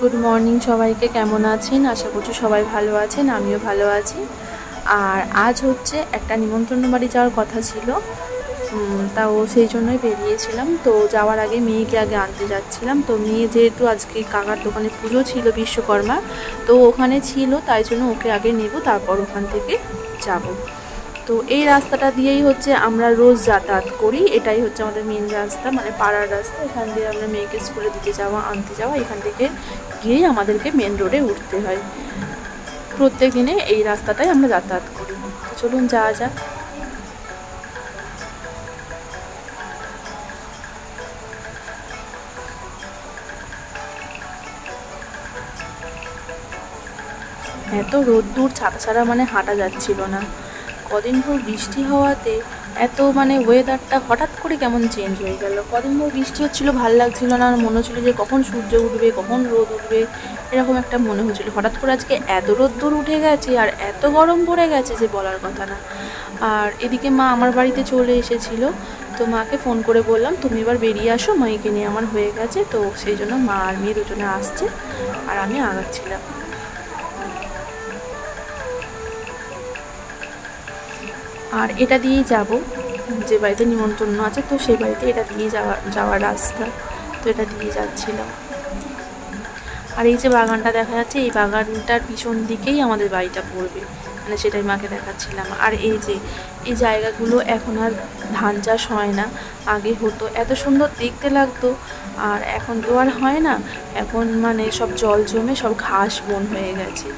Good morning সবাইকে, কেমন আছেন? আশা করছি সবাই ভালো আছেন, আমিও ভালো আছি। আর আজ হচ্ছে একটা নিমন্ত্রণ বাড়ি যাওয়ার কথা ছিল, তাও সেই জন্যই বেরিয়েছিলাম। তো যাওয়ার আগে মেয়েকে আগে আনতে যাচ্ছিলাম। তো মেয়ে যেহেতু আজকে কাকার দোকানে পুজো ছিল বিশ্বকর্মা, তো ওখানে ছিল, তাই জন্য ওকে আগে নেব, তারপর ওখান থেকে যাব। তো এই রাস্তাটা দিয়েই হচ্ছে আমরা রোজ যাতায়াত করি। এটাই হচ্ছে আমাদের মেন রাস্তা, মানে পাড়ার রাস্তা। এখান দিয়ে আমরা মেয়েকে স্কুলে দিতে যাওয়া আনতে যাওয়া, এখান থেকে গিয়েই আমাদেরকে মেন রোডে উঠতে হয়। প্রত্যেক দিনে এই রাস্তাটাই আমরা যাতায়াত করি। চলুন যাওয়া যাক। এত রোদ্দুর, ছাতা ছাড়া মানে হাঁটা যাচ্ছিল না। কদিন ভোর বৃষ্টি হওয়াতে এত মানে ওয়েদারটা হঠাৎ করে কেমন চেঞ্জ হয়ে গেল। কদিন ভোর বৃষ্টি হচ্ছিলো, ভাল লাগছিল না, মনে হচ্ছিলো যে কখন সূর্য উঠবে, কখন রোদ উঠবে, এরকম একটা মনে হচ্ছিলো। হঠাৎ করে আজকে এত রোদ্দুর উঠে গেছে আর এত গরম পড়ে গেছে যে বলার কথা না। আর এদিকে মা আমার বাড়িতে চলে এসেছিল, তো মাকে ফোন করে বললাম তুমি এবার বেরিয়ে আসো, মাইকে নিয়ে আমার হয়ে গেছে। তো সেই জন্য মা আর মেয়ে দুজনে আসছে আর আমি আগাচ্ছিলাম। আর এটা দিয়েই যাব, যে বাড়িতে নিমন্ত্রণ আছে, তো সেই বাড়িতে এটা দিয়ে যাওয়ার রাস্তা। তো এটা দিয়ে যাচ্ছিলাম। আর এই যে বাগানটা দেখা যাচ্ছে, এই বাগানটার পিছন দিকেই আমাদের বাড়িটা পড়বে, মানে সেটাই মাকে দেখাচ্ছিলাম। আর এই যে এই জায়গাগুলো এখন আর ধান চাষ হয় না, আগে হতো, এত সুন্দর দেখতে লাগতো। আর এখন তো আর হয় না, এখন মানে সব জল জমে সব ঘাস বন হয়ে গেছে।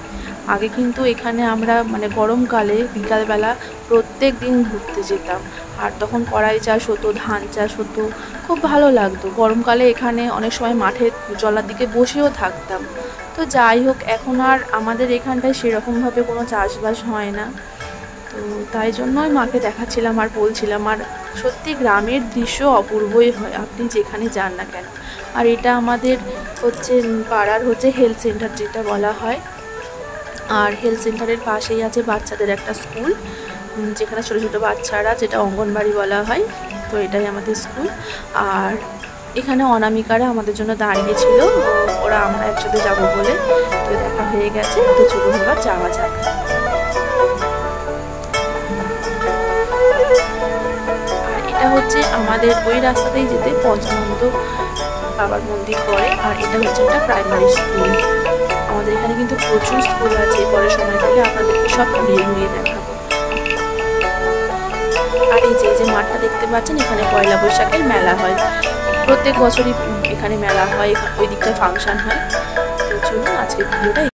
আগে কিন্তু এখানে আমরা মানে গরমকালে বিকালবেলা প্রত্যেক দিন ঘুরতে যেতাম। আর তখন কড়াই চাষ হতো, ধান চাষ হতো, খুব ভালো লাগতো। গরমকালে এখানে অনেক সময় মাঠের জলার দিকে বসেও থাকতাম। তো যাই হোক, এখন আর আমাদের এখানটায় সেরকমভাবে কোনো চাষবাস হয় না। তো তাই জন্যই মাকে দেখাচ্ছিলাম আর বলছিলাম। আর সত্যি গ্রামের দৃশ্য অপূর্বই হয়, আপনি যেখানে যান না কেন। আর এটা আমাদের হচ্ছে পাড়ার হচ্ছে হেলথ সেন্টার যেটা বলা হয়। আর হেলথ সেন্টারের পাশেই আছে বাচ্চাদের একটা স্কুল, যেখানে ছোটো ছোটো বাচ্চারা, যেটা অঙ্গনবাড়ি বলা হয়। তো এটাই আমাদের স্কুল। আর এখানে অনামিকারা আমাদের জন্য দাঁড়িয়েছিল, ওরা আমরা একসাথে যাব বলে। তো দেখা হয়ে গেছে, তো চলুন এবার যাওয়া যাক। আর এটা হচ্ছে আমাদের ওই রাস্তাতেই যেতে পঞ্চানন্দ বাবার মন্দির পড়ে। আর এটা হচ্ছে একটা প্রাইমারি স্কুল। আমাদের এখানে কিন্তু প্রচুর স্কুল আছে, পরে সময় পেলে আপনাদেরকে সব ঘুরিয়ে ঘুরিয়ে দেখাবো। আর এই যে মাঠটা দেখতে পাচ্ছেন, এখানে পয়লা বৈশাখের মেলা হয়, প্রত্যেক বছরই এখানে মেলা হয়, ওই দিকটা ফাংশন হয়। তো চলুন আজকে ভিডিওটা